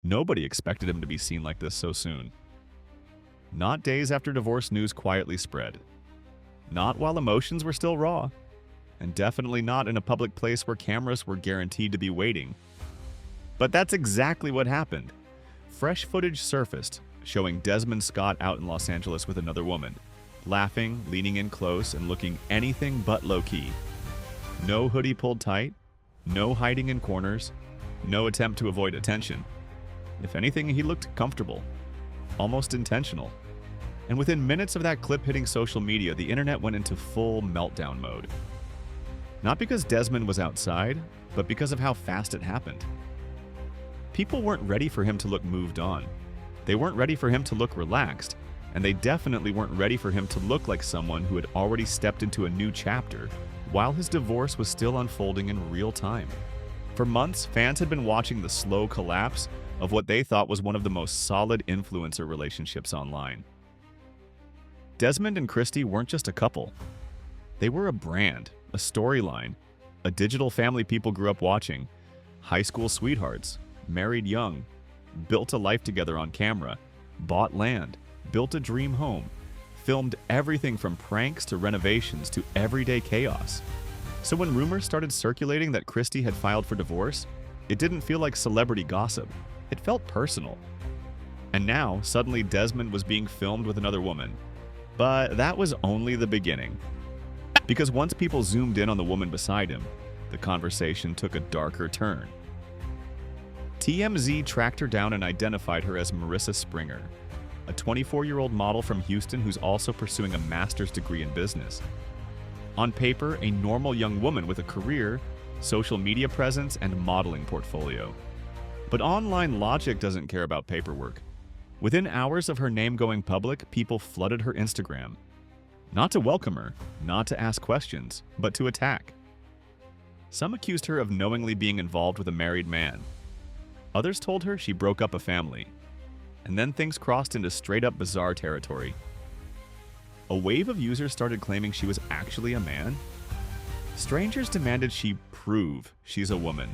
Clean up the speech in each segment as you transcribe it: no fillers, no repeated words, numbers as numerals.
Nobody expected him to be seen like this so soon. Not days after divorce news quietly spread. Not while emotions were still raw. And definitely not in a public place where cameras were guaranteed to be waiting. But that's exactly what happened. Fresh footage surfaced, showing Desmond Scott out in Los Angeles with another woman, laughing, leaning in close, and looking anything but low-key. No hoodie pulled tight, no hiding in corners, no attempt to avoid attention. If anything, he looked comfortable, almost intentional. And within minutes of that clip hitting social media, the internet went into full meltdown mode. Not because Desmond was outside, but because of how fast it happened. People weren't ready for him to look moved on. They weren't ready for him to look relaxed, and they definitely weren't ready for him to look like someone who had already stepped into a new chapter while his divorce was still unfolding in real time. For months, fans had been watching the slow collapse of what they thought was one of the most solid influencer relationships online. Desmond and Kristy weren't just a couple. They were a brand, a storyline, a digital family people grew up watching, high school sweethearts, married young, built a life together on camera, bought land, built a dream home, filmed everything from pranks to renovations to everyday chaos. So when rumors started circulating that Kristy had filed for divorce, it didn't feel like celebrity gossip. It felt personal. And now, suddenly Desmond was being filmed with another woman. But that was only the beginning. Because once people zoomed in on the woman beside him, the conversation took a darker turn. TMZ tracked her down and identified her as Marissa Springer, a 24-year-old model from Houston who's also pursuing a master's degree in business. On paper, a normal young woman with a career, social media presence, and modeling portfolio. But online logic doesn't care about paperwork. Within hours of her name going public, people flooded her Instagram. Not to welcome her, not to ask questions, but to attack. Some accused her of knowingly being involved with a married man. Others told her she broke up a family. And then things crossed into straight-up bizarre territory. A wave of users started claiming she was actually a man. Strangers demanded she prove she's a woman.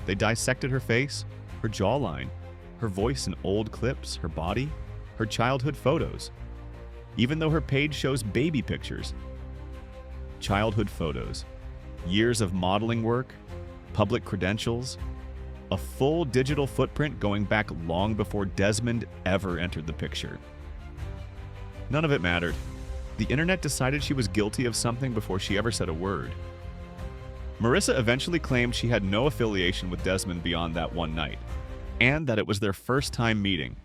They dissected her face, her jawline, her voice in old clips, her body, her childhood photos. Even though her page shows baby pictures. Childhood photos, years of modeling work, public credentials, a full digital footprint going back long before Desmond ever entered the picture. None of it mattered. The internet decided she was guilty of something before she ever said a word. Marissa eventually claimed she had no affiliation with Desmond beyond that one night, and that it was their first time meeting.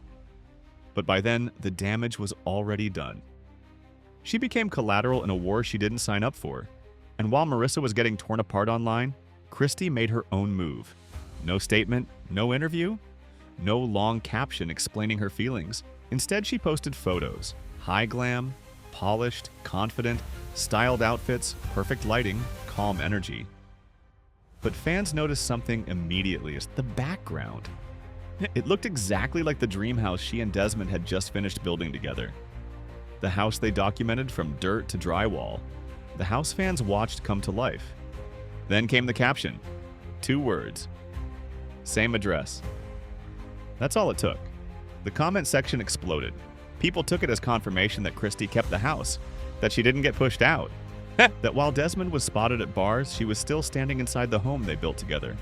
But by then, the damage was already done. She became collateral in a war she didn't sign up for. And while Marissa was getting torn apart online, Kristy made her own move. No statement, no interview, no long caption explaining her feelings. Instead, she posted photos. High glam, polished, confident, styled outfits, perfect lighting, calm energy. But fans noticed something immediately: the background. It looked exactly like the dream house she and Desmond had just finished building together. The house they documented from dirt to drywall. The house fans watched come to life. Then came the caption. 2 words. Same address. That's all it took. The comment section exploded. People took it as confirmation that Kristy kept the house, that she didn't get pushed out, that while Desmond was spotted at bars, she was still standing inside the home they built together.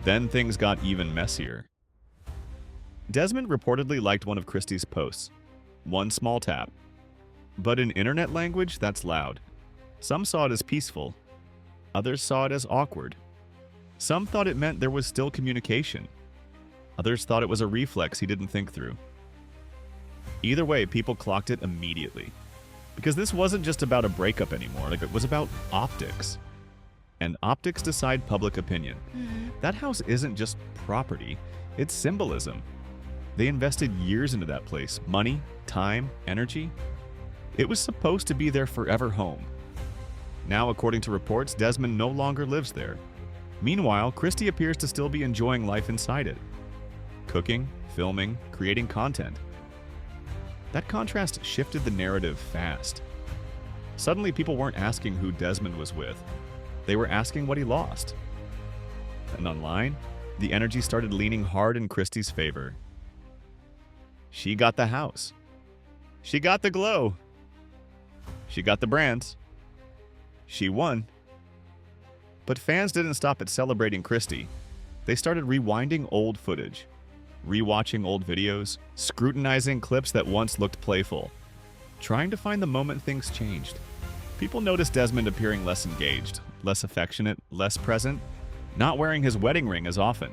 Then things got even messier. Desmond reportedly liked one of Kristy's posts. One small tap. But in internet language, that's loud. Some saw it as peaceful. Others saw it as awkward. Some thought it meant there was still communication. Others thought it was a reflex he didn't think through. Either way, people clocked it immediately. Because this wasn't just about a breakup anymore, it was about optics. And optics decide public opinion. That house isn't just property, it's symbolism. They invested years into that place, money, time, energy. It was supposed to be their forever home. Now, according to reports, Desmond no longer lives there. Meanwhile, Kristy appears to still be enjoying life inside it. Cooking, filming, creating content. That contrast shifted the narrative fast. Suddenly, people weren't asking who Desmond was with. They were asking what he lost. And online, the energy started leaning hard in Kristy's favor. She got the house. She got the glow. She got the brands. She won. But fans didn't stop at celebrating Kristy. They started rewinding old footage, rewatching old videos, scrutinizing clips that once looked playful, trying to find the moment things changed. People noticed Desmond appearing less engaged, less affectionate, less present, not wearing his wedding ring as often,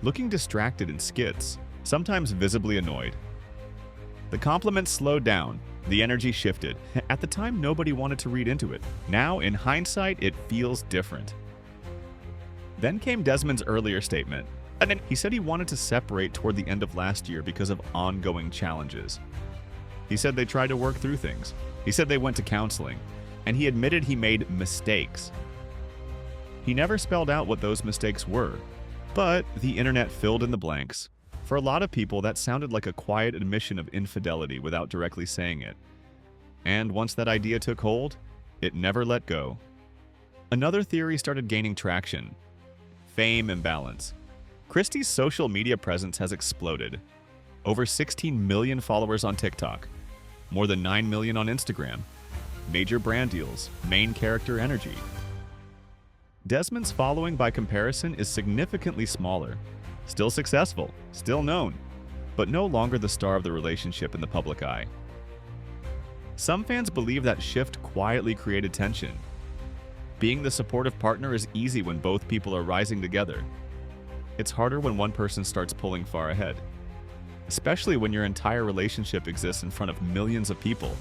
looking distracted in skits, sometimes visibly annoyed. The compliments slowed down, the energy shifted. At the time, nobody wanted to read into it. Now, in hindsight, it feels different. Then came Desmond's earlier statement. He said he wanted to separate toward the end of last year because of ongoing challenges. He said they tried to work through things. He said they went to counseling, and he admitted he made mistakes. He never spelled out what those mistakes were, but the internet filled in the blanks. For a lot of people, that sounded like a quiet admission of infidelity without directly saying it. And once that idea took hold, it never let go. Another theory started gaining traction: fame imbalance. Kristy's social media presence has exploded. Over 16 million followers on TikTok, more than 9 million on Instagram, major brand deals, main character energy. Desmond's following, by comparison, is significantly smaller. Still successful, still known, but no longer the star of the relationship in the public eye. Some fans believe that shift quietly created tension. Being the supportive partner is easy when both people are rising together. It's harder when one person starts pulling far ahead, especially when your entire relationship exists in front of millions of people.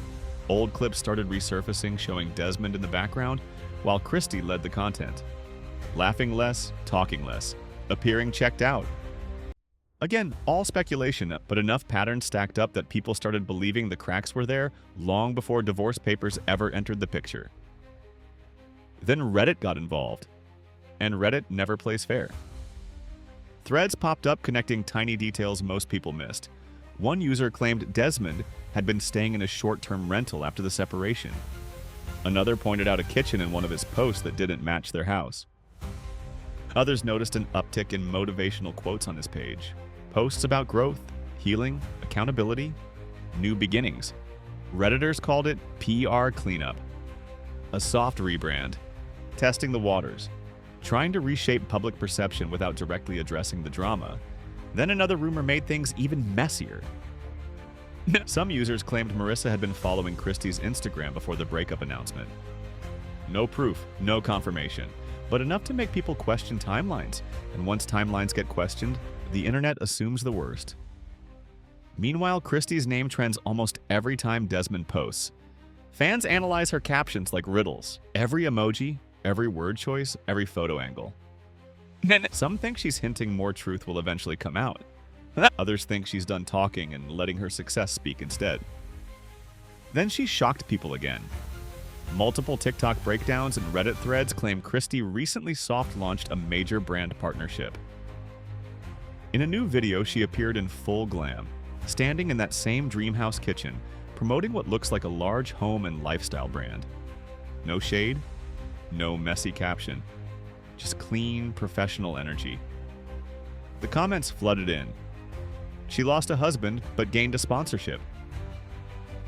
Old clips started resurfacing, showing Desmond in the background, while Kristy led the content. Laughing less, talking less, appearing checked out. Again, all speculation, but enough patterns stacked up that people started believing the cracks were there long before divorce papers ever entered the picture. Then Reddit got involved, and Reddit never plays fair. Threads popped up connecting tiny details most people missed. One user claimed Desmond had been staying in a short-term rental after the separation. Another pointed out a kitchen in one of his posts that didn't match their house. Others noticed an uptick in motivational quotes on his page. Posts about growth, healing, accountability, new beginnings. Redditors called it PR cleanup, a soft rebrand, testing the waters, trying to reshape public perception without directly addressing the drama. Then another rumor made things even messier. Some users claimed Marissa had been following Kristy's Instagram before the breakup announcement. No proof, no confirmation, but enough to make people question timelines. And once timelines get questioned, the internet assumes the worst. Meanwhile, Kristy's name trends almost every time Desmond posts. Fans analyze her captions like riddles. Every emoji, every word choice, every photo angle. Some think she's hinting more truth will eventually come out. Others think she's done talking and letting her success speak instead. Then she shocked people again. Multiple TikTok breakdowns and Reddit threads claim Kristy recently soft-launched a major brand partnership. In a new video, she appeared in full glam, standing in that same dream house kitchen, promoting what looks like a large home and lifestyle brand. No shade, no messy caption, just clean, professional energy. The comments flooded in. She lost a husband, but gained a sponsorship.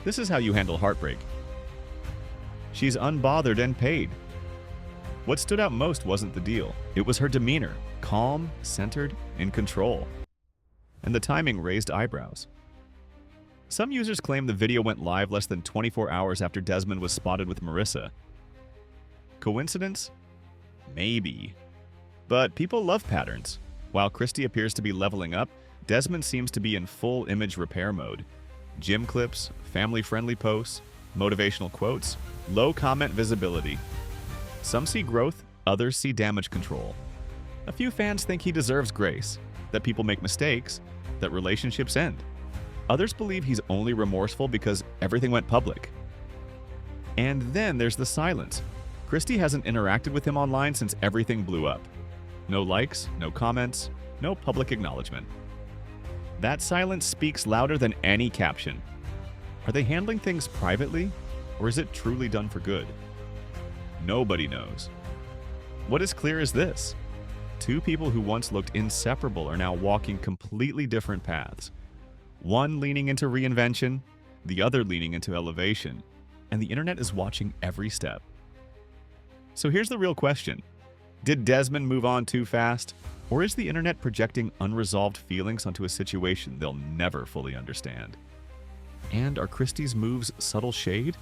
This is how you handle heartbreak. She's unbothered and paid. What stood out most wasn't the deal. It was her demeanor, calm, centered, in control. And the timing raised eyebrows. Some users claim the video went live less than 24 hours after Desmond was spotted with Marissa. Coincidence? Maybe. But people love patterns. While Kristy appears to be leveling up, Desmond seems to be in full image repair mode. Gym clips, family-friendly posts, motivational quotes, low comment visibility. Some see growth, others see damage control. A few fans think he deserves grace, that people make mistakes, that relationships end. Others believe he's only remorseful because everything went public. And then there's the silence. Kristy hasn't interacted with him online since everything blew up. No likes, no comments, no public acknowledgement. That silence speaks louder than any caption. Are they handling things privately, or is it truly done for good? Nobody knows. What is clear is this: two people who once looked inseparable are now walking completely different paths. One leaning into reinvention, the other leaning into elevation, and the internet is watching every step. So here's the real question. Did Desmond move on too fast? Or is the internet projecting unresolved feelings onto a situation they'll never fully understand? And are Kristy's moves subtle shade?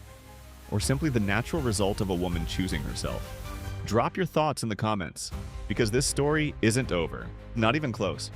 Or simply the natural result of a woman choosing herself? Drop your thoughts in the comments, because this story isn't over. Not even close.